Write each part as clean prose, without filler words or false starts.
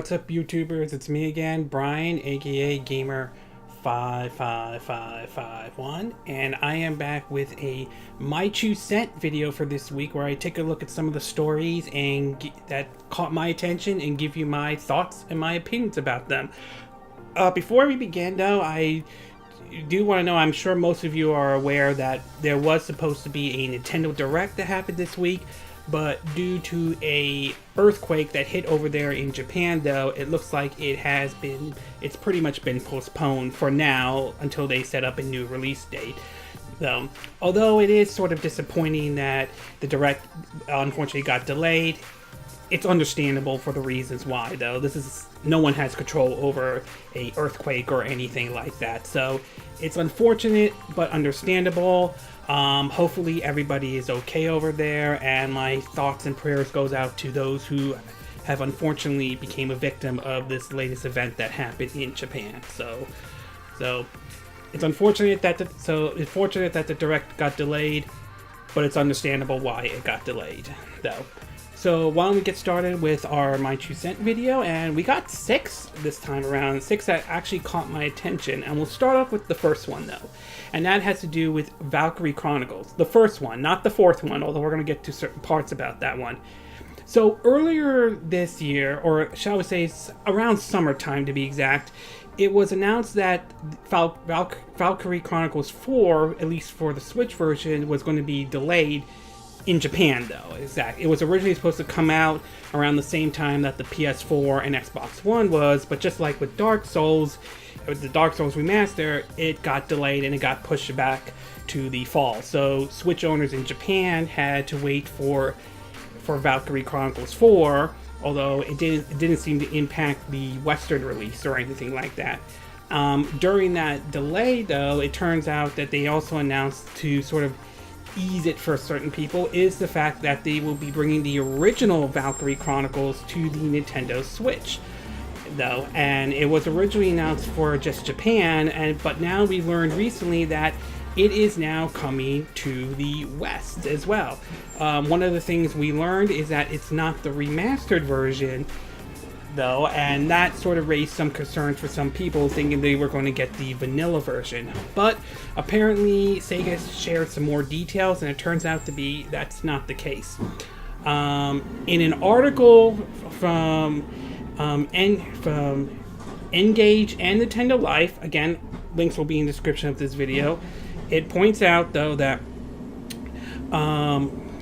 what's up YouTubers? It's me again, Brian, aka Gamer55551, and I am back with a My Two Cent video for this week where I take a look at some of the stories that caught my attention and give you my thoughts and my opinions about them. Before we begin though, I do want to know, I'm sure most of you are aware that there was supposed to be a Nintendo Direct that happened this week, but due to a earthquake that hit over there in Japan though, it looks like it's pretty much been postponed for now until they set up a new release date. Although it is sort of disappointing that the Direct unfortunately got delayed, it's understandable for the reasons why though. No one has control over a earthquake or anything like that, so it's unfortunate but understandable. Hopefully everybody is okay over there, and my thoughts and prayers goes out to those who have unfortunately became a victim of this latest event that happened in Japan. So it's unfortunate that the Direct got delayed, but it's understandable why it got delayed though. So why don't we get started with our My Two Cent video, and we got 6 this time around, 6 that actually caught my attention, and we'll start off with the first one though, and that has to do with Valkyria Chronicles, the first one, not the fourth one, although we're going to get to certain parts about that one. So earlier this year, or shall we say around summertime to be exact, it was announced that Valkyria Chronicles 4, at least for the Switch version, was going to be delayed in Japan though. It was originally supposed to come out around the same time that the PS4 and Xbox One was, but just like with Dark Souls, the Dark Souls remaster, it got delayed and it got pushed back to the fall. So Switch owners in Japan had to wait for Valkyria Chronicles 4, although it didn't seem to impact the Western release or anything like that. During that delay though, it turns out that they also announced, to sort of ease it for certain people, is the fact that they will be bringing the original Valkyria Chronicles to the Nintendo Switch though, and it was originally announced for just Japan, but now we learned recently that it is now coming to the West as well. One of the things we learned is that it's not the remastered version though, and that sort of raised some concerns for some people, thinking they were going to get the vanilla version. But apparently Sega shared some more details, and it turns out to be that's not the case. In an article from Engage and Nintendo Life, again, links will be in the description of this video, it points out though that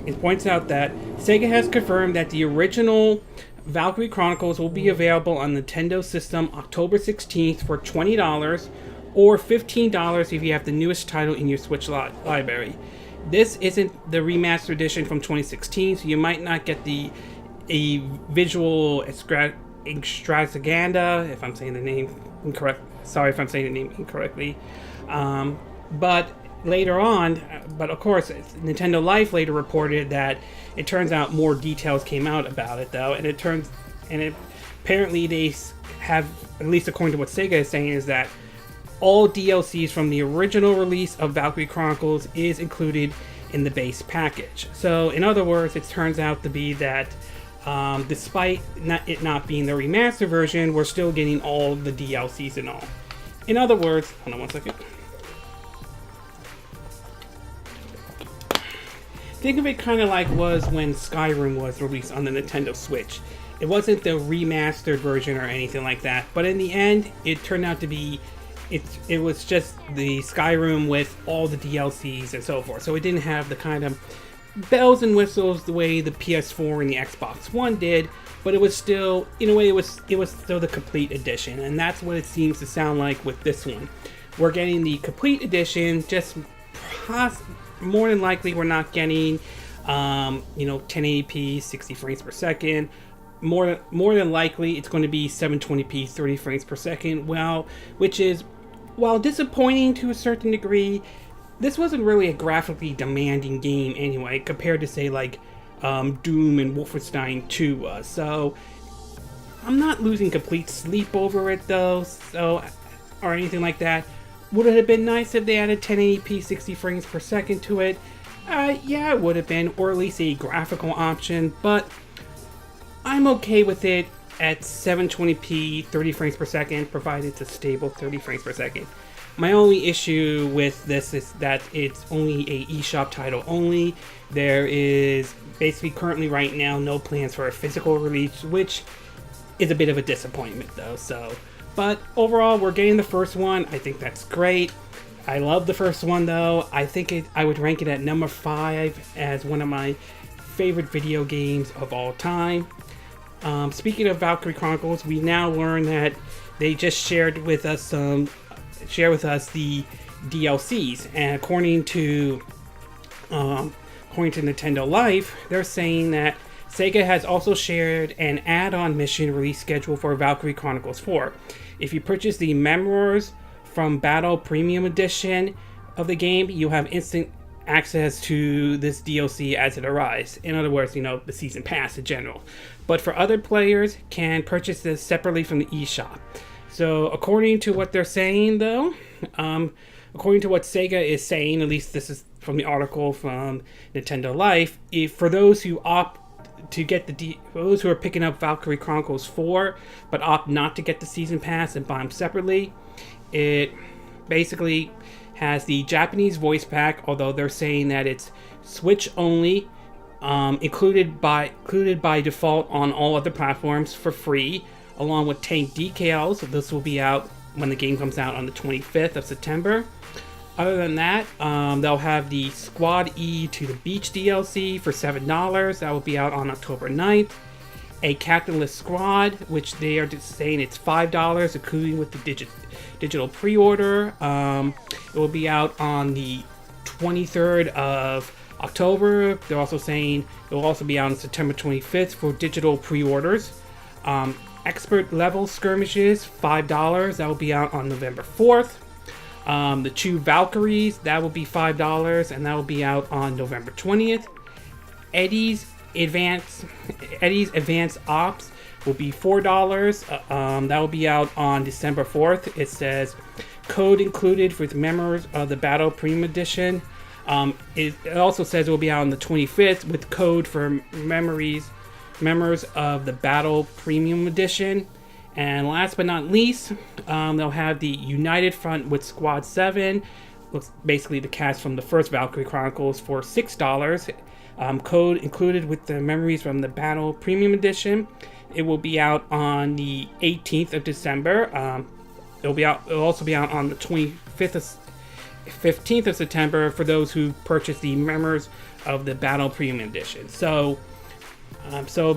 Sega has confirmed that the original Valkyria Chronicles will be available on Nintendo system October 16th for $20 or $15 if you have the newest title in your Switch library. This isn't the remastered edition from 2016, so you might not get a visual extravaganza, if I'm saying the name incorrect. Sorry if I'm saying the name incorrectly. But later on, but of course, Nintendo Life later reported that it turns out more details came out about it though, and apparently they have, at least according to what Sega is saying, is that all DLCs from the original release of Valkyria Chronicles is included in the base package. So in other words, it turns out to be that despite it not being the remastered version, we're still getting all the DLCs and all. In other words, hold on one second. Think of it kind of like was when Skyrim was released on the Nintendo Switch. It wasn't the remastered version or anything like that, but in the end, it turned out to be, it was just the Skyrim with all the DLCs and so forth. So it didn't have the kind of bells and whistles the way the PS4 and the Xbox One did, but it was still, in a way, it was still the complete edition, and that's what it seems to sound like with this one. We're getting the complete edition, just more than likely we're not getting 1080p 60 frames per second. More than likely it's going to be 720p 30 frames per second, which is, while disappointing to a certain degree, this wasn't really a graphically demanding game anyway, compared to say like Doom and Wolfenstein 2 was. So I'm not losing complete sleep over it though, or anything like that. Would it have been nice if they added 1080p 60 frames per second to it? Yeah, it would have been, or at least a graphical option, but I'm okay with it at 720p 30 frames per second, provided it's a stable 30 frames per second. My only issue with this is that it's only a eShop title only. There is basically currently right now no plans for a physical release, which is a bit of a disappointment though. So, but overall, we're getting the first one. I think that's great. I love the first one though. I think I would rank it at number 5 as one of my favorite video games of all time. Speaking of Valkyria Chronicles, we now learn that they just shared with us the DLCs, and according to Nintendo Life, they're saying that Sega has also shared an add-on mission release schedule for Valkyria Chronicles 4. If you purchase the Memoirs from Battle Premium Edition of the game, you'll have instant access to this DLC as it arrives. In other words, the season pass in general. But for other players, can purchase this separately from the eShop. So according to what they're saying though, according to what Sega is saying, at least this is from the article from Nintendo Life, for those who opt to get for those who are picking up Valkyria Chronicles 4 but opt not to get the season pass and buy them separately, it basically has the Japanese voice pack, although they're saying that it's Switch only, included by default on all other platforms for free, along with tank decals. This will be out when the game comes out on the 25th of September. Other than that, they'll have the Squad E to the Beach DLC for $7. That will be out on October 9th. A Captainless Squad, which they are just saying it's $5, including with the digital pre-order. It will be out on the 23rd of October. They're also saying it will also be out on September 25th for digital pre-orders. Expert level skirmishes, $5. That will be out on November 4th. The two Valkyries, that will be $5, and that will be out on November 20th. Eddie's Advanced Ops will be $4. That will be out on December 4th. It says code included with Members of the Battle Premium Edition. It also says it will be out on the 25th with code for Members of the Battle Premium Edition. And last but not least, they'll have the United Front with Squad 7, looks basically the cast from the first Valkyria Chronicles, for $6. Code included with the Memories from the Battle Premium Edition. It will be out on the 18th of December. It'll also be out on the 15th of September for those who purchase the Members of the Battle Premium Edition. So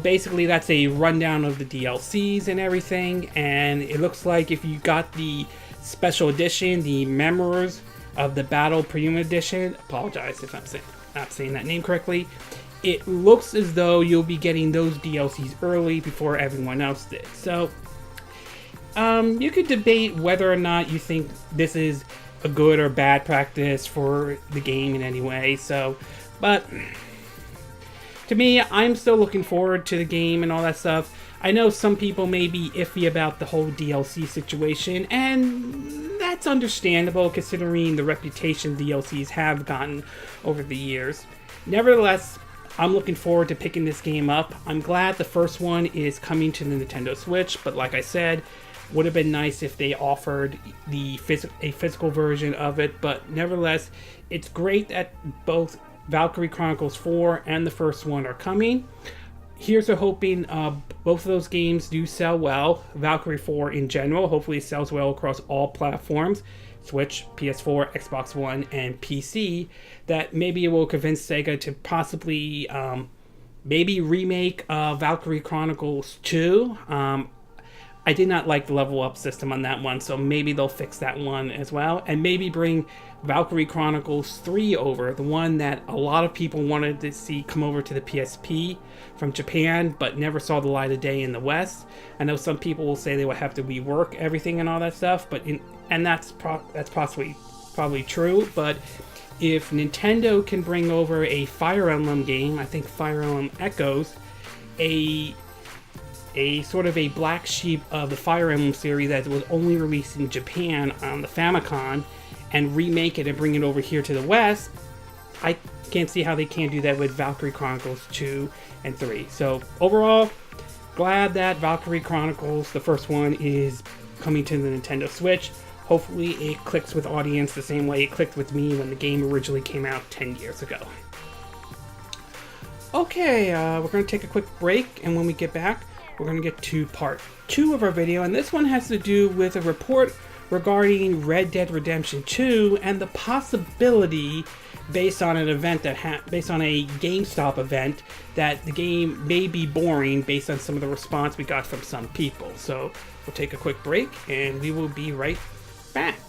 basically that's a rundown of the DLCs and everything, and it looks like if you got the special edition, the Members of the Battle Premium Edition, apologize if I'm not saying that name correctly, it looks as though you'll be getting those DLCs early before everyone else did. So you could debate whether or not you think this is a good or bad practice for the game in any way. But to me, I'm still looking forward to the game and all that stuff. I know some people may be iffy about the whole DLC situation, and that's understandable considering the reputation DLCs have gotten over the years. Nevertheless, I'm looking forward to picking this game up. I'm glad the first one is coming to the Nintendo Switch, but like I said, would have been nice if they offered a physical version of it. But nevertheless, it's great that both Valkyria Chronicles 4 and the first one are coming. Here's to hoping both of those games do sell well. Valkyria 4 in general hopefully sells well across all platforms, Switch, PS4, Xbox One, and PC, that maybe it will convince Sega to possibly maybe remake Valkyria Chronicles 2. I did not like the level up system on that one, so maybe they'll fix that one as well, and maybe bring Valkyria Chronicles 3 over, the one that a lot of people wanted to see come over to the PSP from Japan, but never saw the light of day in the West. I know some people will say they will have to rework everything and all that stuff, and that's probably true. But if Nintendo can bring over a Fire Emblem game, I think Fire Emblem Echoes, a sort of a black sheep of the Fire Emblem series that was only released in Japan on the Famicom, and remake it and bring it over here to the West, I can't see how they can't do that with Valkyria Chronicles 2 and 3. So overall, glad that Valkyria Chronicles, the first one, is coming to the Nintendo Switch. Hopefully it clicks with audience the same way it clicked with me when the game originally came out 10 years ago. Okay, we're going to take a quick break, and when we get back, we're going to get to part 2 of our video, and this one has to do with a report regarding Red Dead Redemption 2 and the possibility, based on an event based on a GameStop event, that the game may be boring based on some of the response we got from some people. So we'll take a quick break, and we will be right back.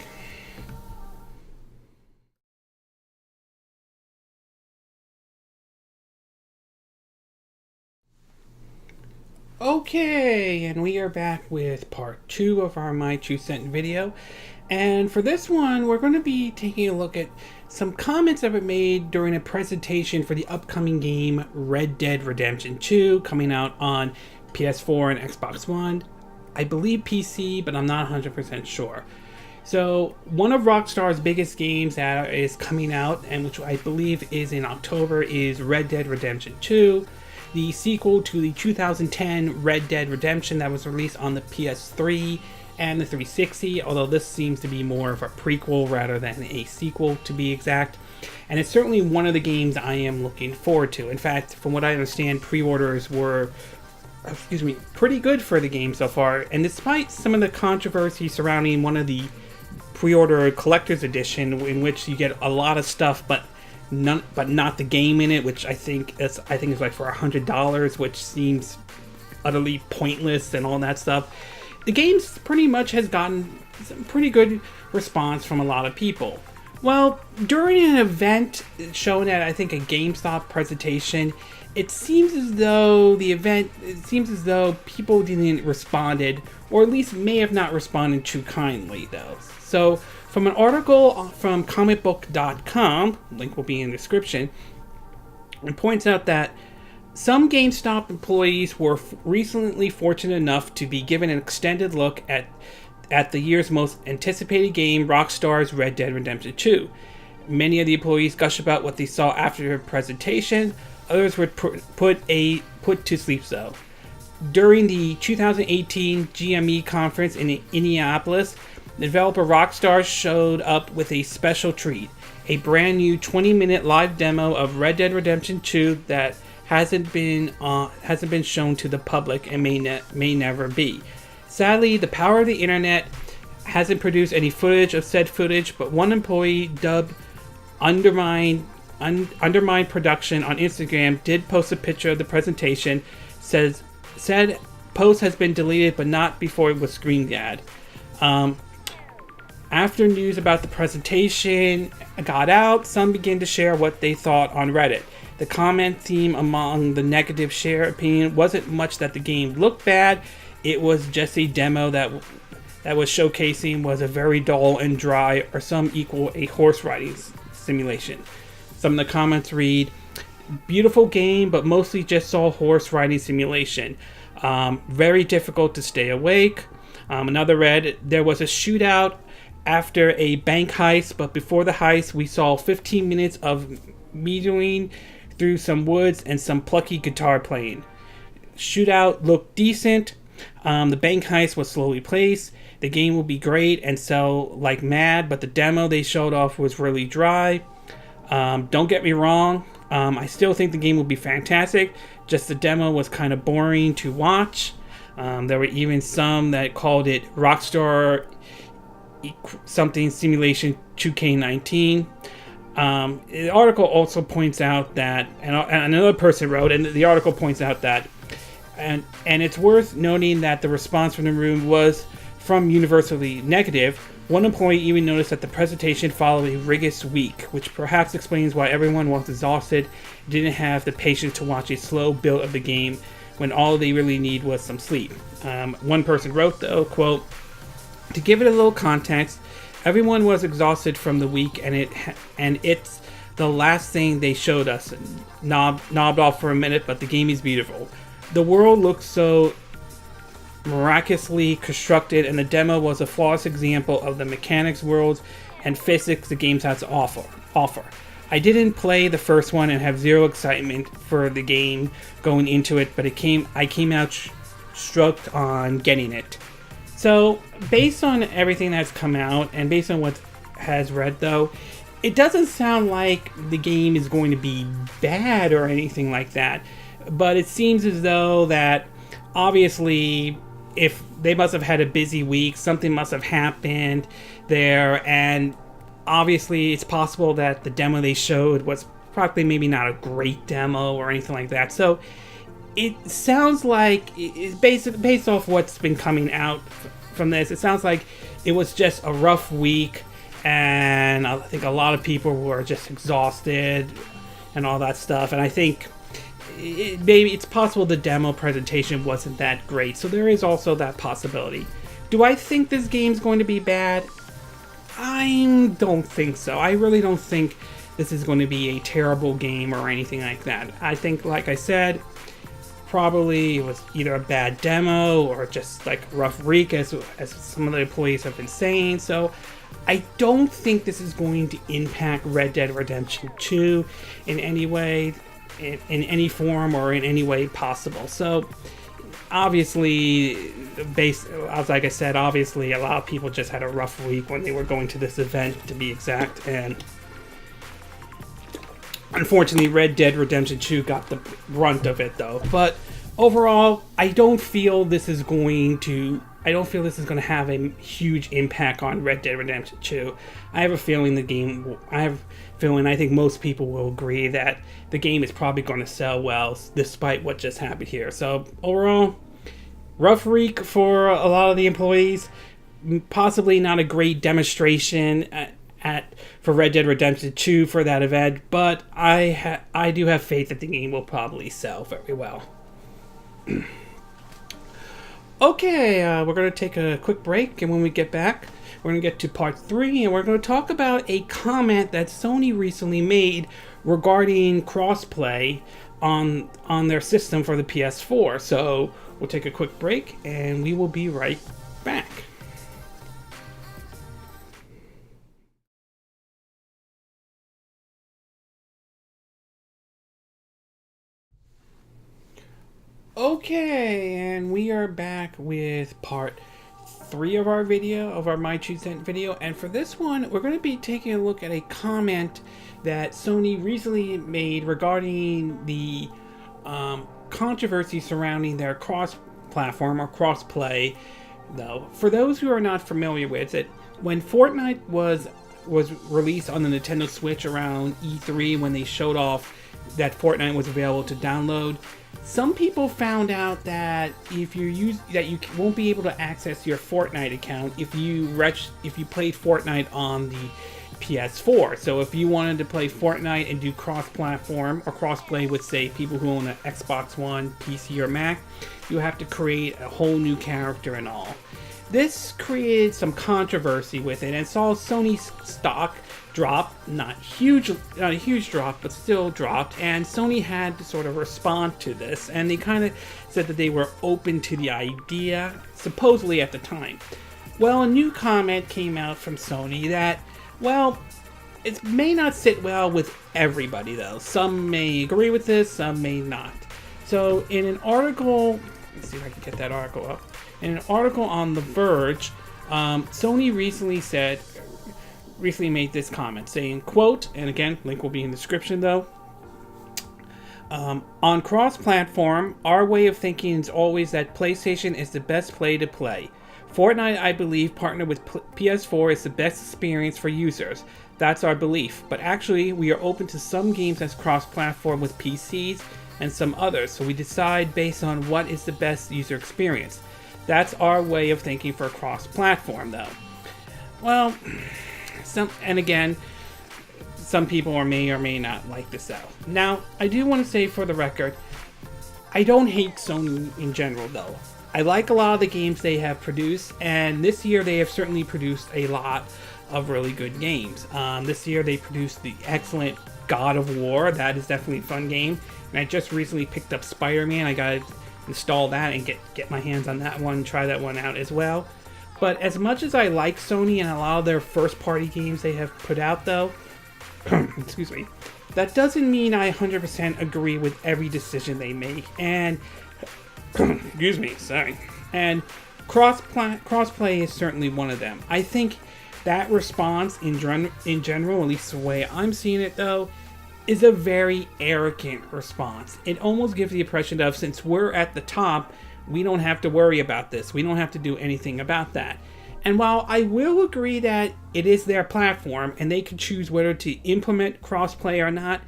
Okay, and we are back with part 2 of our My 2 Cent video. And for this one, we're going to be taking a look at some comments that were made during a presentation for the upcoming game Red Dead Redemption 2, coming out on PS4 and Xbox One. I believe PC, but I'm not 100% sure. So, one of Rockstar's biggest games that is coming out, and which I believe is in October, is Red Dead Redemption 2. The sequel to the 2010 Red Dead Redemption that was released on the PS3 and the 360, although this seems to be more of a prequel rather than a sequel, to be exact. And it's certainly one of the games I am looking forward to. In fact, from what I understand, pre-orders were pretty good for the game so far. And despite some of the controversy surrounding one of the pre-order collector's edition, in which you get a lot of stuff but not the game in it, which I think is like for $100, which seems utterly pointless and all that stuff. The game pretty much has gotten some pretty good response from a lot of people. Well, during an event shown at, I think, a GameStop presentation, it seems as though people didn't responded, or at least may have not responded too kindly, though. So, from an article from comicbook.com, link will be in the description, it points out that some GameStop employees were recently fortunate enough to be given an extended look at the year's most anticipated game, Rockstar's Red Dead Redemption 2. Many of the employees gush about what they saw after the presentation. Others were put to sleep though. During the 2018 GME conference in Indianapolis, the developer Rockstar showed up with a special treat, a brand new 20-minute live demo of Red Dead Redemption 2 that hasn't been shown to the public and may never be. Sadly, the power of the internet hasn't produced any footage of said footage, but one employee, dubbed Undermine Production on Instagram, did post a picture of the presentation. Said post has been deleted, but not before it was screen ad. After news about the presentation got out, some began to share what they thought on Reddit. The comment theme among the negative share opinion wasn't much that the game looked bad. It was just a demo that was showcasing was a very dull and dry, or some equal a horse riding simulation. Some of the comments read, "Beautiful game, but mostly just saw horse riding simulation. Very difficult to stay awake." Another read, "There was a shootout after a bank heist, but before the heist we saw 15 minutes of meandering through some woods and some plucky guitar playing. Shootout looked decent. The bank heist was slowly paced. The game will be great and sell like mad, but the demo they showed off was really dry. Don't get me wrong, I still think the game will be fantastic, just the demo was kind of boring to watch." There were even some that called it Rockstar something simulation 2K19. The article also points out that, and another person wrote, and the article points out that, and it's worth noting that the response from the room was from universally negative. One employee even noticed that the presentation followed a rigorous week, which perhaps explains why everyone was exhausted, didn't have the patience to watch a slow build of the game when all they really need was some sleep. One person wrote, though, quote, "To give it a little context, everyone was exhausted from the week, and it's the last thing they showed us. Knobbed off for a minute, but the game is beautiful. The world looks so miraculously constructed, and the demo was a flawless example of the mechanics, worlds, and physics the games has to offer. I didn't play the first one and have zero excitement for the game going into it, but I came out stoked on getting it. So, based on everything that's come out, and based on what has read though, it doesn't sound like the game is going to be bad or anything like that. But it seems as though that, obviously, if they must have had a busy week, something must have happened there, and obviously it's possible that the demo they showed was probably maybe not a great demo or anything like that. So it sounds like, based off what's been coming out from this, it sounds like it was just a rough week, and I think a lot of people were just exhausted and all that stuff. And I think maybe it's possible the demo presentation wasn't that great, so there is also that possibility. Do I think this game's going to be bad? I don't think so. I really don't think this is going to be a terrible game or anything like that. I think, like I said, probably it was either a bad demo or just like a rough week, as some of the employees have been saying. So I don't think this is going to impact Red Dead Redemption 2 in any way, in any form or in any way possible. So obviously, like I said, obviously a lot of people just had a rough week when they were going to this event, to be exact, and unfortunately Red Dead Redemption 2 got the brunt of it though. But overall, I don't feel this is going to have a huge impact on Red Dead Redemption 2. I think most people will agree that the game is probably going to sell well, despite what just happened here. So overall, rough week for a lot of the employees. Possibly not a great demonstration for Red Dead Redemption 2 for that event, but I do have faith that the game will probably sell very well. Okay, we're going to take a quick break, and when we get back, we're going to get to part 3, and we're going to talk about a comment that Sony recently made regarding crossplay on their system for the PS4. So we'll take a quick break, and we will be right back. Okay, and we are back with part 3 of our video, of our My Choose Sent video, and for this one, we're going to be taking a look at a comment that Sony recently made regarding the controversy surrounding their cross-platform or cross-play. Though, for those who are not familiar with it, when Fortnite was released on the Nintendo Switch around E3, when they showed off that Fortnite was available to download, some people found out that you won't be able to access your Fortnite account if you played Fortnite on the PS4. So if you wanted to play Fortnite and do cross-platform or cross-play with, say, people who own an Xbox One, PC, or Mac, you have to create a whole new character and all. This created some controversy with it and saw Sony's stock drop, not a huge drop, but still dropped, and Sony had to sort of respond to this, and they kind of said that they were open to the idea, supposedly at the time. Well, a new comment came out from Sony that, well, it may not sit well with everybody though. Some may agree with this, some may not. So in an article, let's see if I can get that article up. In an article on The Verge, Sony recently made this comment saying, quote, and again, link will be in the description though, on cross-platform, our way of thinking is always that PlayStation is the best play to play. Fortnite, I believe, partnered with PS4 is the best experience for users. That's our belief. But actually, we are open to some games as cross-platform with PCs and some others, so we decide based on what is the best user experience. That's our way of thinking for cross-platform though. Well, some people may or may not like this out. Now, I do want to say for the record, I don't hate Sony in general though. I like a lot of the games they have produced, and this year they have certainly produced a lot of really good games. This year they produced the excellent God of War. That is definitely a fun game. And I just recently picked up Spider-Man. I gotta install that and get my hands on that one, try that one out as well. But as much as I like Sony and a lot of their first-party games they have put out, though, excuse me, that doesn't mean I 100% agree with every decision they make. And Excuse me, sorry. And crossplay is certainly one of them. I think that response in general, at least the way I'm seeing it though, is a very arrogant response. It almost gives the impression of, since we're at the top, we don't have to worry about this. We don't have to do anything about that. And while I will agree that it is their platform and they can choose whether to implement crossplay or not,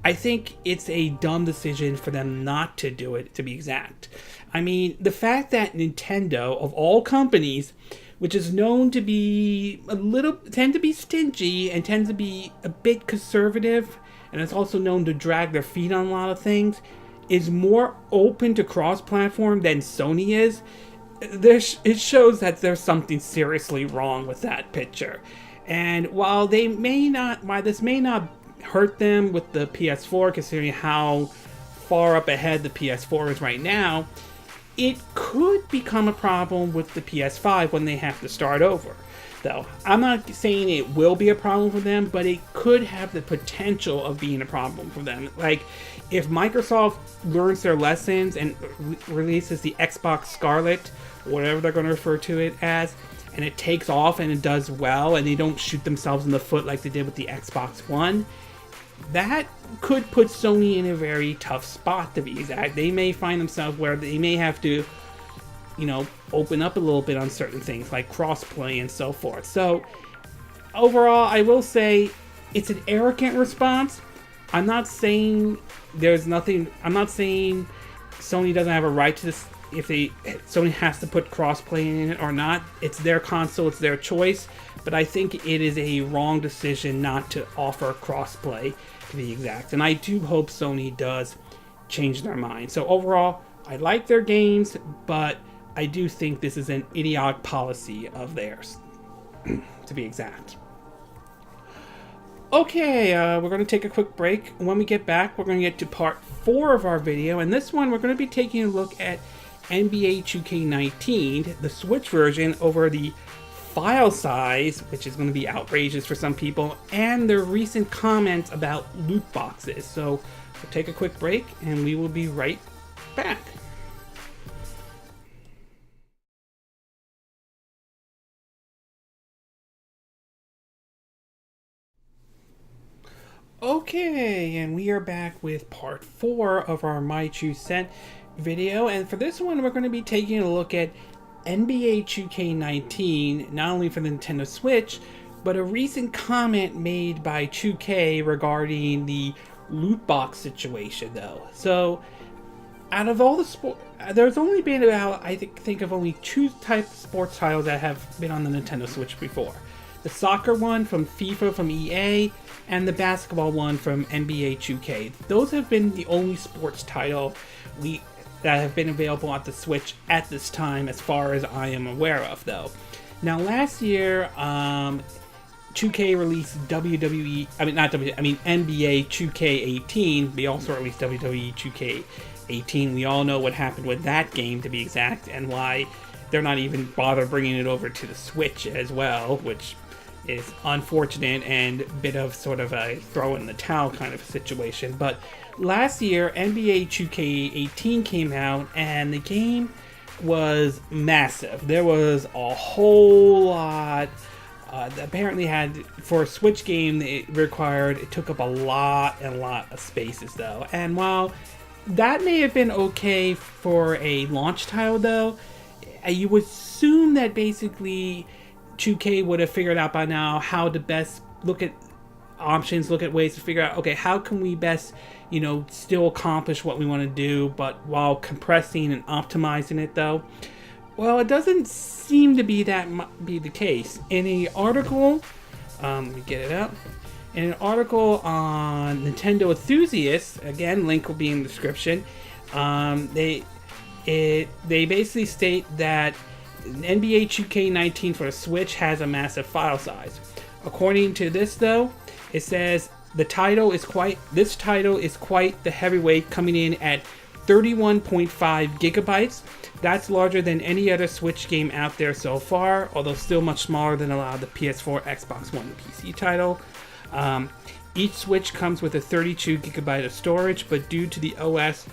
I think it's a dumb decision for them not to do it, to be exact. I mean, the fact that Nintendo, of all companies, which is known to be tend to be stingy and tends to be a bit conservative, and it's also known to drag their feet on a lot of things, is more open to cross-platform than Sony is. It shows that there's something seriously wrong with that picture. And while this may not hurt them with the PS4, considering how far up ahead the PS4 is right now, it could become a problem with the PS5 when they have to start over. Though I'm not saying it will be a problem for them, but it could have the potential of being a problem for them. Like, if Microsoft learns their lessons and releases the Xbox Scarlet, whatever they're going to refer to it as, and it takes off and it does well, and they don't shoot themselves in the foot like they did with the Xbox One, that could put Sony in a very tough spot, to be exact. They may find themselves where they may have to, open up a little bit on certain things like crossplay and so forth. So overall, I will say it's an arrogant response. I'm not saying Sony doesn't have a right to this. If Sony has to put crossplay in it or not, it's their console, it's their choice. But I think it is a wrong decision not to offer crossplay, to be exact. And I do hope Sony does change their mind. So overall, I like their games, but I do think this is an idiotic policy of theirs, to be exact. Okay, we're going to take a quick break. When we get back, we're going to get to part 4 of our video. And this one, we're going to be taking a look at NBA 2K19, the Switch version, over the file size, which is going to be outrageous for some people, and their recent comments about loot boxes. So we'll take a quick break, and we will be right back. Okay, and we are back with part 4 of our My True Set video, and for this one we're going to be taking a look at NBA 2K19, not only for the Nintendo Switch, but a recent comment made by 2K regarding the loot box situation though. So out of all the there's only been about, I think of only 2 types of sports titles that have been on the Nintendo Switch before. The soccer one from FIFA from EA, and the basketball one from NBA 2K. Those have been the only sports title that have been available at the Switch at this time, as far as I am aware of, though. Now, last year, 2K released NBA 2K18. They also released WWE 2K18. We all know what happened with that game, to be exact, and why they're not even bother bringing it over to the Switch as well, which is unfortunate and a bit of sort of a throw in the towel kind of a situation. But last year, NBA 2K18 came out, and the game was massive. There was a whole lot. Apparently had, for a Switch game, it took up a lot of spaces though. And while that may have been okay for a launch title though, you would assume that basically 2K would have figured out by now how to best look at options, look at ways to figure out, okay, how can we best, still accomplish what we want to do, but while compressing and optimizing it though. Well, it doesn't seem to be the case. In an article, let me get it up. In an article on Nintendo Enthusiasts, again, link will be in the description. They basically state that NBA 2K19 for the Switch has a massive file size. According to this, though, it says this title is quite the heavyweight, coming in at 31.5 gigabytes. That's larger than any other Switch game out there so far, although still much smaller than a lot of the PS4, Xbox One, and PC title. Each Switch comes with a 32 gigabyte of storage, but due to the OS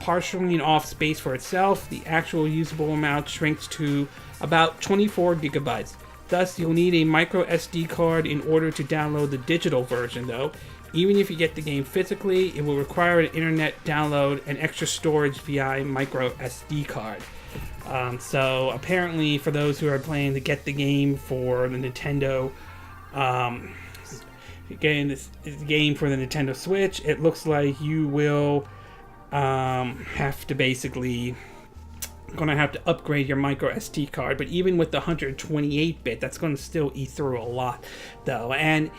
partitioning off space for itself, the actual usable amount shrinks to about 24 gigabytes. Thus, you'll need a micro SD card in order to download the digital version, though. Even if you get the game physically, it will require an internet download and extra storage via a micro SD card. So apparently, for those who are planning to get the game for the Nintendo, getting this game for the Nintendo Switch, it looks like you will have to basically gonna have to upgrade your micro SD card. But even with the 128-bit, that's going to still eat through a lot, though. And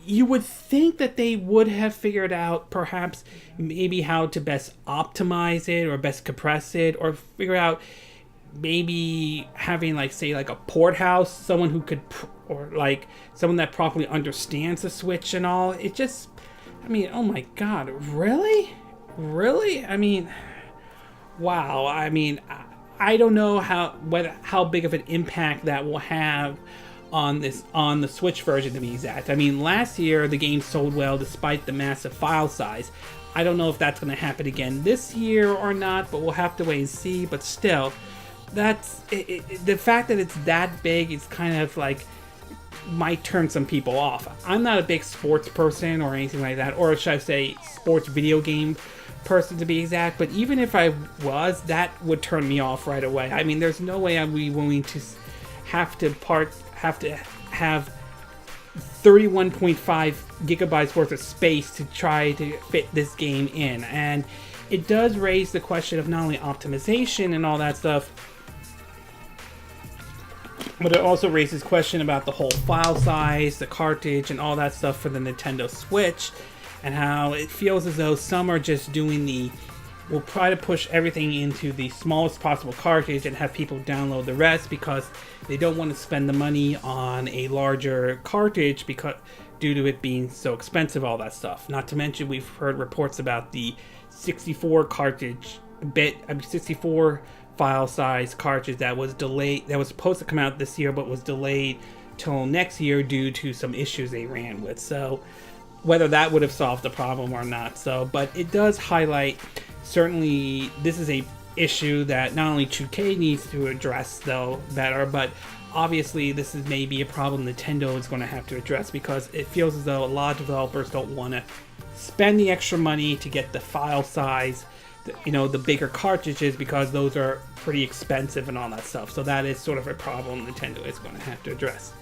you would think that they would have figured out perhaps maybe how to best optimize it or best compress it, or figure out maybe having like, say, like a port house, someone who could, or like someone that properly understands the Switch and all. It just, I mean, oh my god, really? I mean, wow. I mean, I don't know how big of an impact that will have on the Switch version, to be exact. I mean, last year the game sold well despite the massive file size. I don't know if that's going to happen again this year or not, but we'll have to wait and see. But still, that's the fact that it's that big is kind of like might turn some people off. I'm not a big sports person or anything like that, or should I say sports video game person to be exact, but even if I was, that would turn me off right away. I mean, there's no way I'd be willing to have to have 31.5 gigabytes worth of space to try to fit this game in. And it does raise the question of not only optimization and all that stuff, but it also raises question about the whole file size, the cartridge, and all that stuff for the Nintendo Switch, and how it feels as though some are just doing will try to push everything into the smallest possible cartridge and have people download the rest because they don't want to spend the money on a larger cartridge due to it being so expensive, all that stuff. Not to mention, we've heard reports about the 64 file size cartridge that was delayed, that was supposed to come out this year but was delayed till next year due to some issues they ran with. So whether that would have solved the problem or not. So, but it does highlight, certainly this is a issue that not only 2K needs to address though better, but obviously this is maybe a problem Nintendo is going to have to address, because it feels as though a lot of developers don't want to spend the extra money to get the file size, the bigger cartridges, because those are pretty expensive and all that stuff. So that is sort of a problem Nintendo is going to have to address.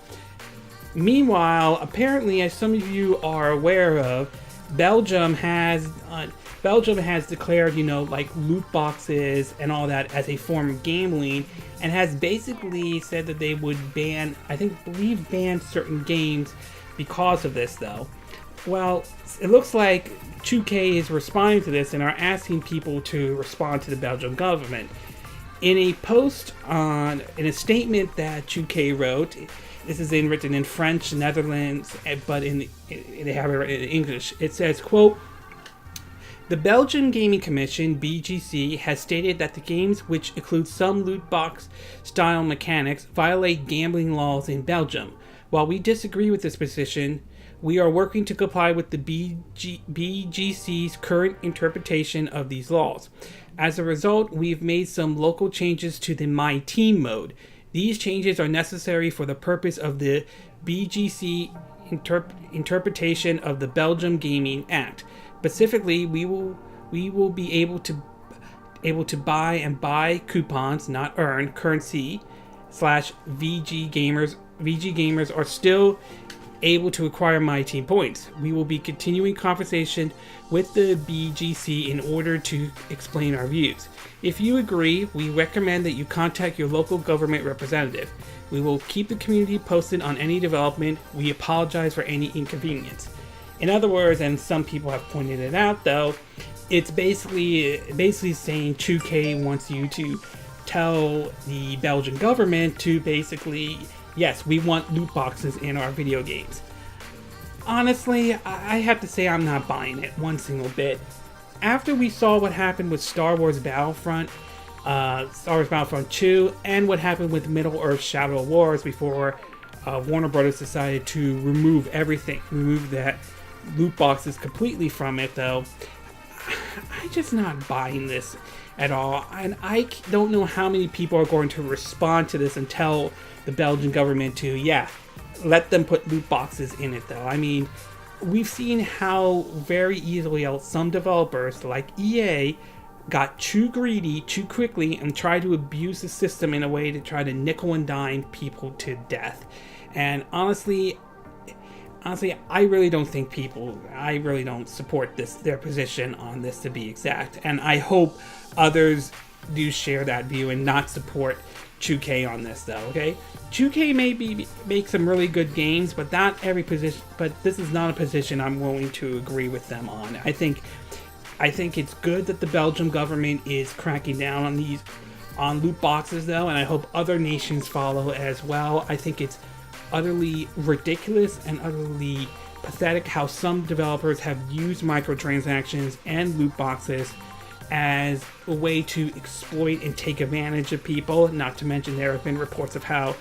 Meanwhile, apparently, as some of you are aware of, Belgium has declared, like loot boxes and all that as a form of gambling, and has basically said that they would ban certain games because of this, though. Well, it looks like 2K is responding to this and are asking people to respond to the Belgian government. In a in a statement that 2K wrote, this is written in French, Netherlands, but they have it written in English. It says, quote, "The Belgian Gaming Commission, BGC, has stated that the games, which include some loot box style mechanics, violate gambling laws in Belgium. While we disagree with this position, we are working to comply with the BGC's current interpretation of these laws. As a result, we've made some local changes to the My Team mode. These changes are necessary for the purpose of the BGC interpretation of the Belgium Gaming Act. Specifically, we will be able to buy coupons, not earn currency / VG gamers are still able to acquire My Team points. We will be continuing conversation with the BGC in order to explain our views. If you agree, we recommend that you contact your local government representative. We will keep the community posted on any development. We apologize for any inconvenience." In other words, and some people have pointed it out though, it's basically saying 2K wants you to tell the Belgian government to basically, yes, we want loot boxes in our video games. Honestly, I have to say I'm not buying it one single bit. After we saw what happened with Star Wars Battlefront 2, and what happened with Middle-earth Shadow Wars before Warner Brothers decided to remove that loot boxes completely from it, though, I'm just not buying this at all. And I don't know how many people are going to respond to this and tell the Belgian government to, yeah, let them put loot boxes in it, though. I mean, we've seen how very easily some developers like EA got too greedy too quickly and tried to abuse the system in a way to try to nickel and dime people to death. And honestly, I really don't support their position on this, to be exact. And I hope others do share that view and not support 2K on this, though. Okay, 2K maybe make some really good games, but not every position. But this is not a position I'm willing to agree with them on. I think it's good that the Belgian government is cracking down on loot boxes, though, and I hope other nations follow as well. I think it's utterly ridiculous and utterly pathetic how some developers have used microtransactions and loot boxes as a way to exploit and take advantage of people. Not to mention, there have been reports of how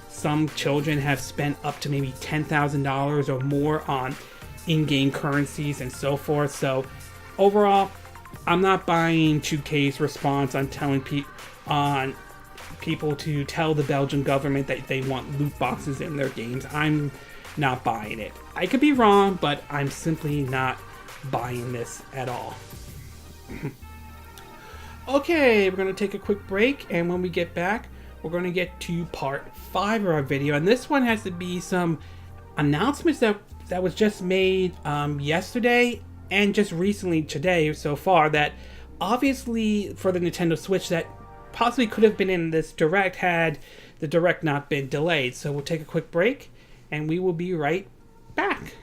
some children have spent up to maybe $10,000 or more on in-game currencies and so forth. So overall, I'm not buying 2K's response on telling people to tell the Belgian government that they want loot boxes in their games. I'm not buying it. I could be wrong, but I'm simply not buying this at all. Okay, we're going to take a quick break, and when we get back, we're going to get to part 5 of our video, and this one has to be some announcements that was just made yesterday and just recently today so far, that obviously for the Nintendo Switch that possibly could have been in this Direct had the Direct not been delayed. So we'll take a quick break and we will be right back.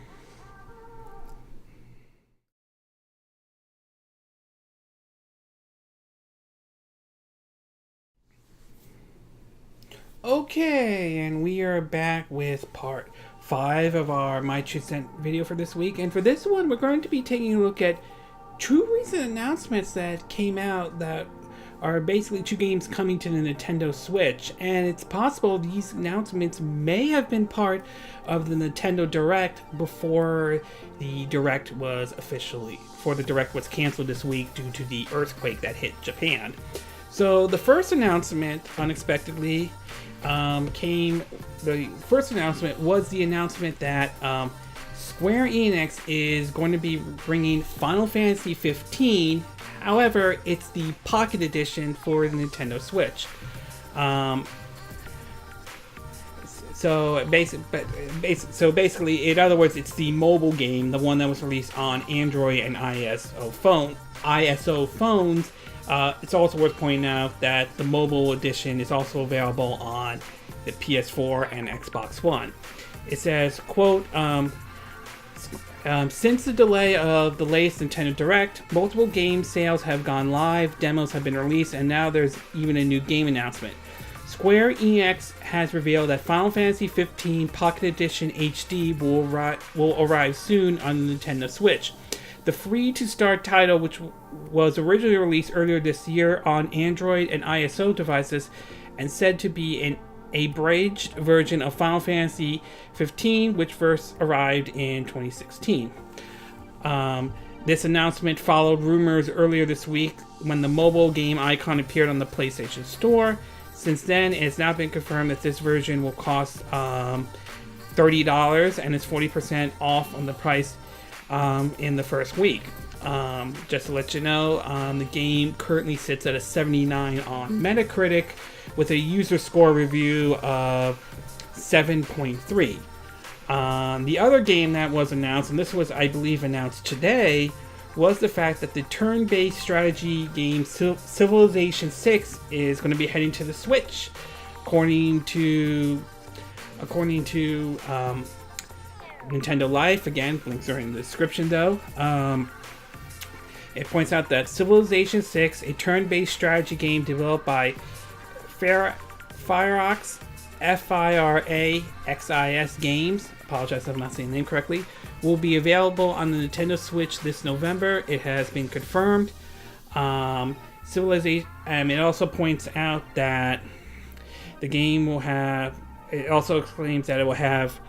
Okay, and we are back with part 5 of our My 2 Cent video for this week. And for this one, we're going to be taking a look at 2 recent announcements that came out that are basically 2 games coming to the Nintendo Switch. And it's possible these announcements may have been part of the Nintendo Direct before the Direct was canceled this week due to the earthquake that hit Japan. So the first announcement, unexpectedly, the first announcement was the announcement that Square Enix is going to be bringing Final Fantasy 15. However, it's the Pocket Edition for the Nintendo Switch. So basically, in other words, it's the mobile game, the one that was released on Android and ISO phones. It's also worth pointing out that the mobile edition is also available on the PS4 and Xbox One. It says, quote, since the delay of the latest Nintendo Direct, multiple game sales have gone live, demos have been released, and now there's even a new game announcement. Square Enix has revealed that Final Fantasy 15 Pocket Edition HD will arrive soon on the Nintendo Switch. The free-to-start title, which was originally released earlier this year on Android and ISO devices, and said to be an abridged version of Final Fantasy 15, which first arrived in 2016. This announcement followed rumors earlier this week when the mobile game icon appeared on the PlayStation Store. Since then, it's now been confirmed that this version will cost $30 and is 40% off on the price in the first week. Just to let you know, the game currently sits at a 79 on Metacritic with a user score review of 7.3. The other game that was announced, and this was, I believe, announced today, was the fact that the turn-based strategy game Civilization 6 is going to be heading to the Switch, according to Nintendo Life. Again, links are in the description, though. It points out that Civilization 6, a turn-based strategy game developed by Firaxis Games, apologize if I'm not saying the name correctly, will be available on the Nintendo Switch this November. It has been confirmed. Civilization, it also points out that the game will have, it also claims that it will have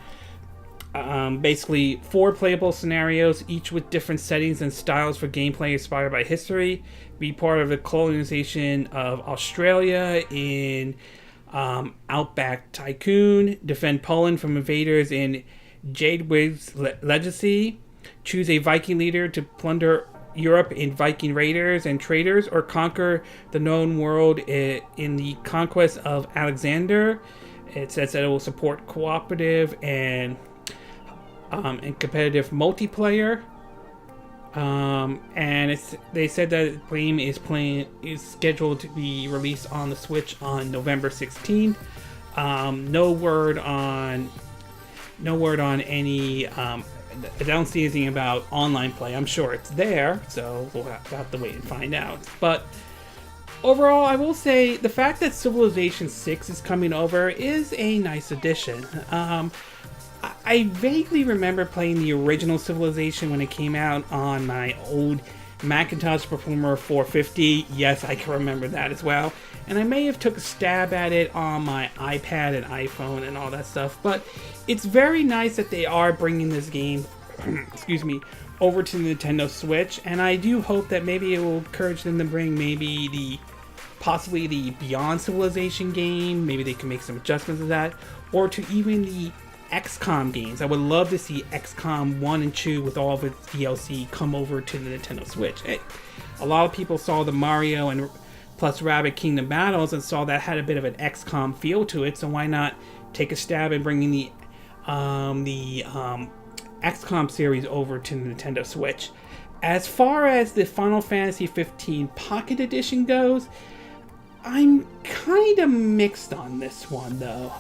Basically 4 playable scenarios, each with different settings and styles for gameplay inspired by history. Be part of the colonization of Australia in Outback Tycoon. Defend Poland from invaders in Jadewig's Legacy. Choose a Viking leader to plunder Europe in Viking raiders and traders, or conquer the known world in the conquest of Alexander. It says that it will support cooperative and competitive multiplayer. And they said that the game is scheduled to be released on the Switch on November 16th. No word on any. I don't see anything about online play. I'm sure it's there, so we'll have to wait and find out. But overall, I will say the fact that Civilization 6 is coming over is a nice addition. I vaguely remember playing the original Civilization when it came out on my old Macintosh Performer 450. Yes, I can remember that as well. And I may have took a stab at it on my iPad and iPhone and all that stuff. But it's very nice that they are bringing this game, excuse me, over to the Nintendo Switch. And I do hope that maybe it will encourage them to bring possibly the Beyond Civilization game. Maybe they can make some adjustments to that. Or to even the XCOM games. I would love to see XCOM 1 and 2 with all of its DLC come over to the Nintendo Switch. Hey, a lot of people saw the Mario and plus Rabbids Kingdom battles and saw that had a bit of an XCOM feel to it, so why not take a stab at bringing the XCOM series over to the Nintendo Switch. As far as the Final Fantasy 15 Pocket Edition goes, I'm kind of mixed on this one though.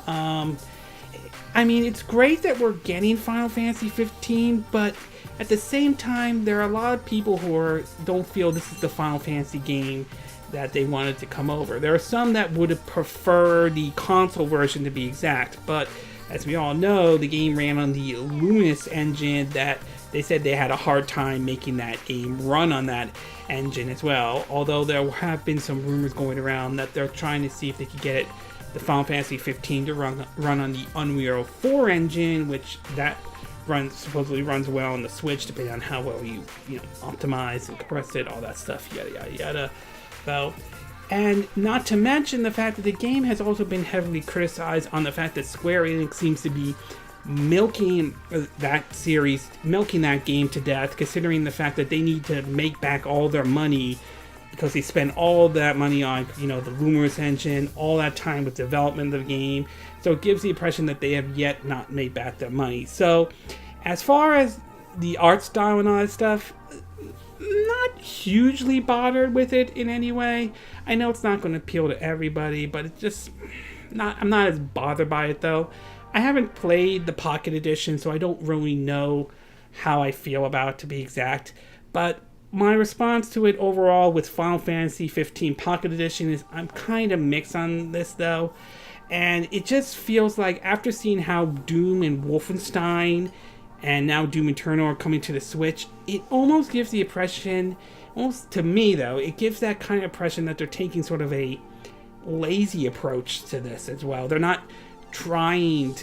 I mean, it's great that we're getting Final Fantasy 15, but at the same time, there are a lot of people who don't feel this is the Final Fantasy game that they wanted to come over. There are some that would have preferred the console version to be exact, but as we all know, the game ran on the Luminous engine that they said they had a hard time making that game run on that engine as well. Although there have been some rumors going around that they're trying to see if they could get the Final Fantasy 15 to run on the Unreal 4 engine, which that supposedly runs well on the Switch, depending on how well you optimize and compress it, all that stuff, yada yada yada. So, and not to mention the fact that the game has also been heavily criticized on the fact that Square Enix seems to be milking that game to death, considering the fact that they need to make back all their money because they spent all that money on, the Luminous engine, all that time with development of the game. So it gives the impression that they have yet not made back their money. So as far as the art style and all that stuff, not hugely bothered with it in any way. I know it's not going to appeal to everybody, but it's just I'm not as bothered by it though. I haven't played the Pocket Edition, so I don't really know how I feel about it, to be exact. But my response to it overall with Final Fantasy 15 Pocket Edition is I'm kind of mixed on this though. And it just feels like after seeing how Doom and Wolfenstein and now Doom Eternal are coming to the Switch, it almost gives the impression, almost to me though, it gives that kind of impression that they're taking sort of a lazy approach to this as well. They're not trying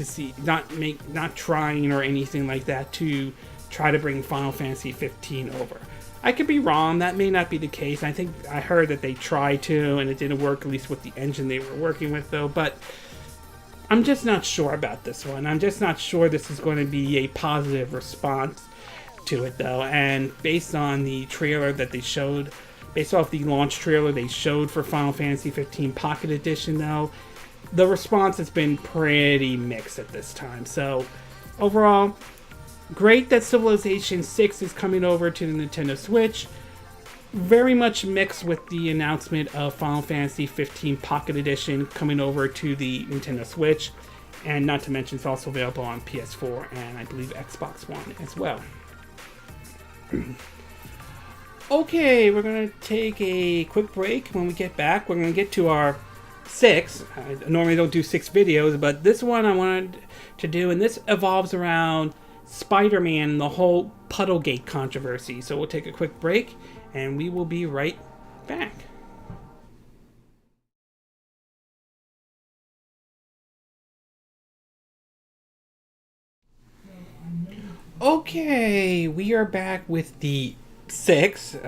or anything like that to try to bring Final Fantasy 15 over. I could be wrong, that may not be the case. I think I heard that they tried to and it didn't work, at least with the engine they were working with though, but I'm just not sure about this one. I'm just not sure this is going to be a positive response to it though, and based on the trailer that they showed, based off the launch trailer they showed for Final Fantasy 15 Pocket Edition though, the response has been pretty mixed at this time. So overall, great that Civilization 6 is coming over to the Nintendo Switch. Very much mixed with the announcement of Final Fantasy 15 Pocket Edition coming over to the Nintendo Switch. And not to mention it's also available on PS4 and I believe Xbox One as well. Okay, we're going to take a quick break. When we get back, we're going to get to our 6. I normally don't do 6 videos, but this one I wanted to do, and this evolves around Spider-Man, the whole Puddlegate controversy. So we'll take a quick break, and we will be right back. Okay, we are back with the sixth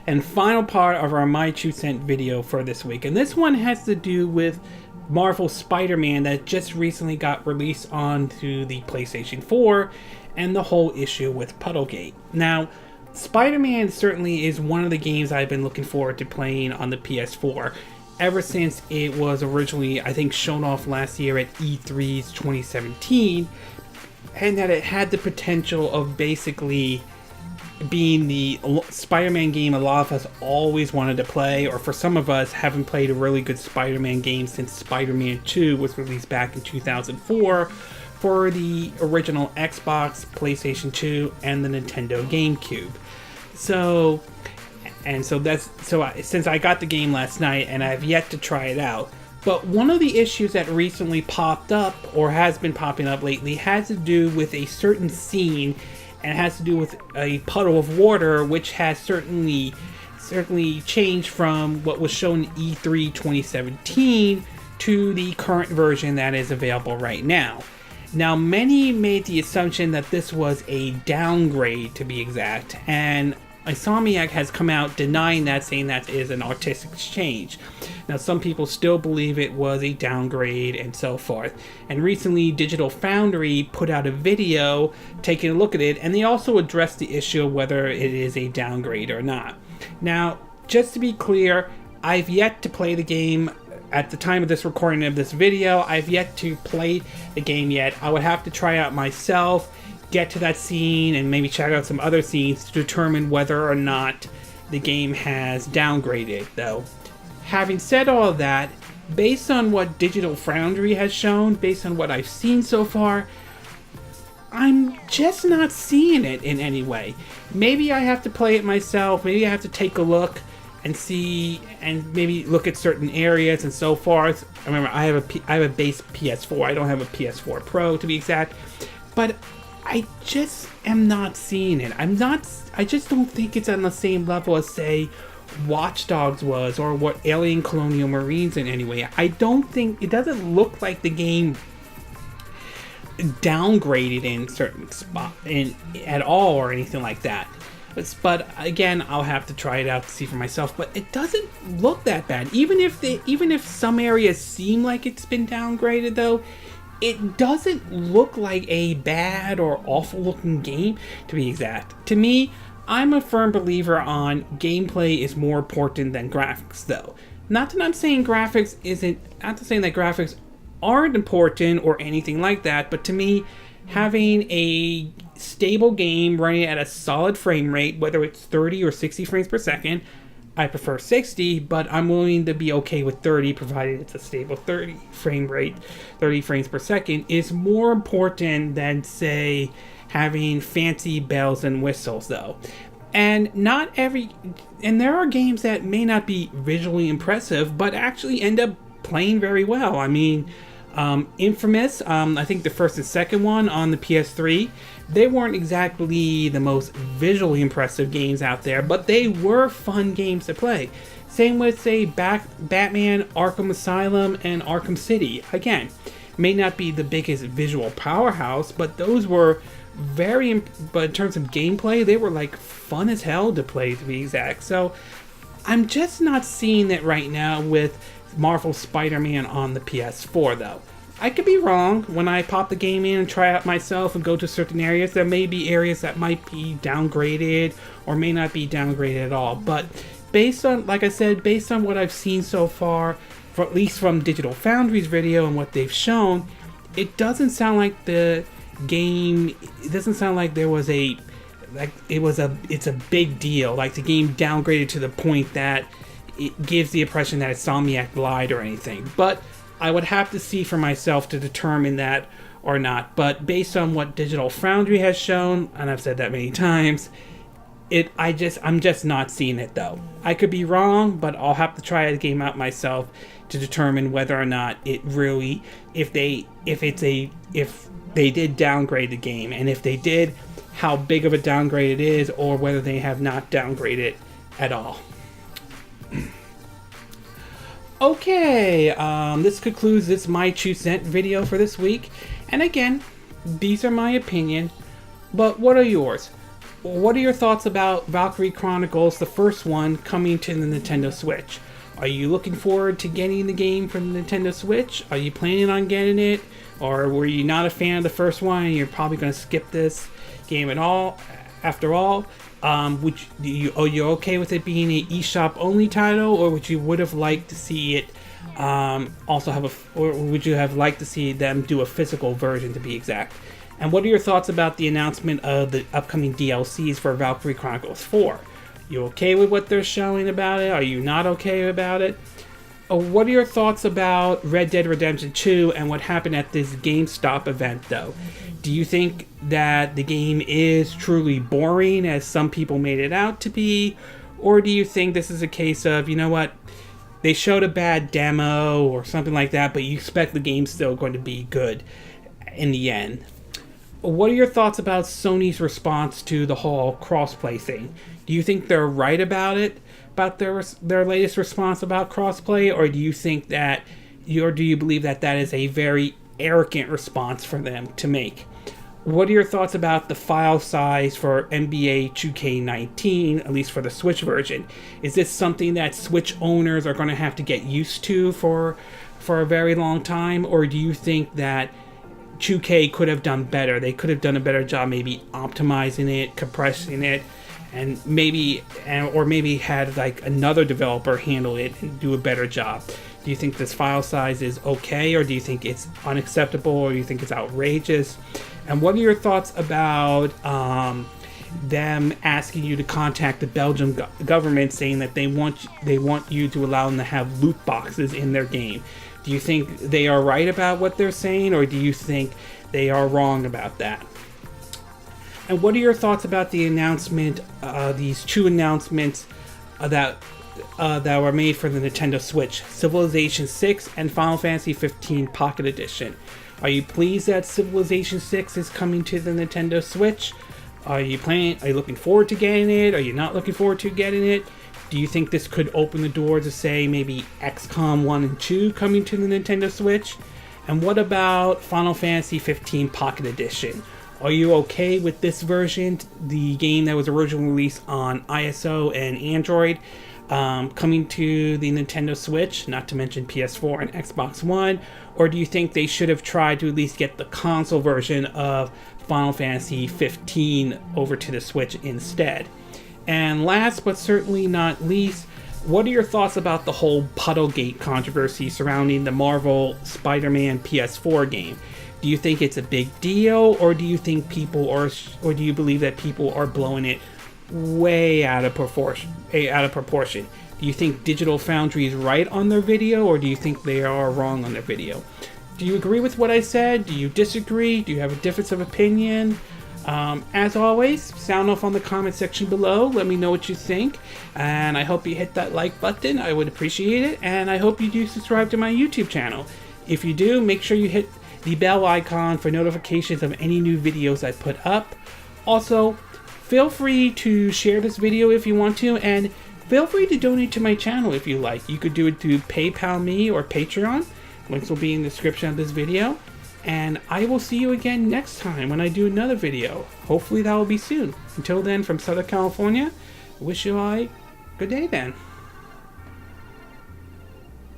and final part of our My Two Cent video for this week. And this one has to do with Marvel Spider-Man that just recently got released onto the PlayStation 4 and the whole issue with Puddlegate. Now, Spider-Man certainly is one of the games I've been looking forward to playing on the PS4 ever since it was originally, I think, shown off last year at E3's 2017, and that it had the potential of basically being the Spider-Man game a lot of us always wanted to play, or for some of us haven't played a really good Spider-Man game since Spider-Man 2 was released back in 2004 for the original Xbox, PlayStation 2, and the Nintendo GameCube. Since I got the game last night and I've yet to try it out, but one of the issues that recently popped up, or has been popping up lately, has to do with a certain scene, and it has to do with a puddle of water, which has certainly changed from what was shown in E3 2017 to the current version that is available right now. Now, many made the assumption that this was a downgrade, to be exact, and Insomniac has come out denying that, saying that is an artistic change. Now, some people still believe it was a downgrade and so forth. And recently, Digital Foundry put out a video taking a look at it, and they also addressed the issue of whether it is a downgrade or not. Now, just to be clear, I've yet to play the game. At the time of this recording of this video, I've yet to play the game yet. I would have to try out myself, get to that scene, and maybe check out some other scenes to determine whether or not the game has downgraded, though. Having said all of that, based on what Digital Foundry has shown, based on what I've seen so far, I'm just not seeing it in any way. Maybe I have to play it myself, maybe I have to take a look and see, and maybe look at certain areas and so forth. Remember, I have a base PS4, I don't have a PS4 Pro to be exact, but I just am not seeing it. I just don't think it's on the same level as, say, Watch Dogs was, or what Alien Colonial Marines in any way. I don't think, it doesn't look like the game downgraded in certain spot at all or anything like that. But again, I'll have to try it out to see for myself. But it doesn't look that bad. Even if some areas seem like it's been downgraded, though, it doesn't look like a bad or awful looking game, to be exact. To me, I'm a firm believer on gameplay is more important than graphics, though. Not that I'm saying graphics aren't important or anything like that, but to me, having a stable game running at a solid frame rate, whether it's 30 or 60 frames per second, I prefer 60, but I'm willing to be okay with 30, provided it's a stable 30 frame rate, 30 frames per second, is more important than, say, having fancy bells and whistles, though. And there are games that may not be visually impressive, but actually end up playing very well. I mean, Infamous, I think the first and second one on the PS3, they weren't exactly the most visually impressive games out there, but they were fun games to play. Same with, say, Batman, Arkham Asylum, and Arkham City. Again, may not be the biggest visual powerhouse, but those were but in terms of gameplay, they were like fun as hell to play, to be exact. So I'm just not seeing it right now with Marvel Spider-Man on the PS4, though. I could be wrong. When I pop the game in and try out myself and go to certain areas, there may be areas that might be downgraded or may not be downgraded at all. But based on, like I said, based on what I've seen so far, at least from Digital Foundry's video and what they've shown, it doesn't sound like the game, it doesn't sound like there was it's a big deal. Like the game downgraded to the point that it gives the impression that Insomniac lied or anything. But I would have to see for myself to determine that or not. But based on what Digital Foundry has shown, and I've said that many times, I'm just not seeing it, though. I could be wrong, but I'll have to try the game out myself to determine whether or not it really, if they did downgrade the game, and if they did, how big of a downgrade it is, or whether they have not downgraded at all. Okay, this concludes this My 2 Cent video for this week. And again, these are my opinion. But what are yours? What are your thoughts about Valkyria Chronicles, the first one, coming to the Nintendo Switch? Are you looking forward to getting the game from the Nintendo Switch? Are you planning on getting it? Or were you not a fan of the first one and you're probably going to skip this game at all? After all, are you okay with it being an eShop only title, or would have liked to see it or would you have liked to see them do a physical version, to be exact? And what are your thoughts about the announcement of the upcoming DLCs for Valkyria Chronicles 4? You okay with what they're showing about it? Are you not okay about it? What are your thoughts about Red Dead Redemption 2 and what happened at this GameStop event, though? Do you think that the game is truly boring, as some people made it out to be? Or do you think this is a case of, you know what, they showed a bad demo or something like that, but you expect the game's still going to be good in the end? What are your thoughts about Sony's response to the whole crossplay thing? Do you think they're right about it, about their latest response about crossplay, or do you think that, or do you believe that that is a very arrogant response for them to make? What are your thoughts about the file size for NBA 2K19, at least for the Switch version? Is this something that Switch owners are going to have to get used to for a very long time, or do you think that 2K could have done better? They could have done a better job maybe optimizing it, compressing it, and maybe had like another developer handle it and do a better job. Do you think this file size is okay, or do you think it's unacceptable, or do you think it's outrageous? And what are your thoughts about them asking you to contact the Belgian government, saying that they want you to allow them to have loot boxes in their game? Do you think they are right about what they're saying, or do you think they are wrong about that? And what are your thoughts about the announcement, these two announcements that were made for the Nintendo Switch, Civilization 6 and Final Fantasy 15 Pocket Edition? Are you pleased that Civilization 6 is coming to the Nintendo Switch? Are you looking forward to getting it? Are you not looking forward to getting it? Do you think this could open the door to, say, maybe XCOM 1 and 2 coming to the Nintendo Switch? And what about Final Fantasy 15 Pocket Edition? Are you okay with this version, the game that was originally released on ISO and Android, coming to the Nintendo Switch, not to mention PS4 and Xbox One? Or do you think they should have tried to at least get the console version of Final Fantasy 15 over to the Switch instead? And last but certainly not least, what are your thoughts about the whole Puddlegate controversy surrounding the Marvel Spider-Man PS4 game? Do you think it's a big deal, or do you think or do you believe that people are blowing it way out of proportion? Do you think Digital Foundry is right on their video, or do you think they are wrong on their video? Do you agree with what I said? Do you disagree? Do you have a difference of opinion? As always, sound off on the comment section below. Let me know what you think, and I hope you hit that like button. I would appreciate it, and I hope you do subscribe to my YouTube channel. If you do, make sure you hit the bell icon for notifications of any new videos I put up. Also, feel free to share this video if you want to, and feel free to donate to my channel if you like. You could do it through PayPal Me or Patreon. Links will be in the description of this video. And I will see you again next time when I do another video. Hopefully that will be soon. Until then, from Southern California, I wish you all a good day then.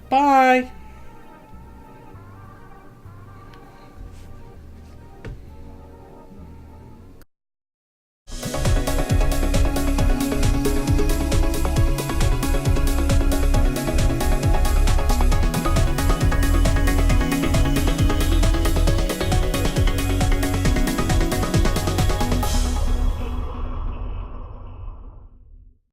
Bye!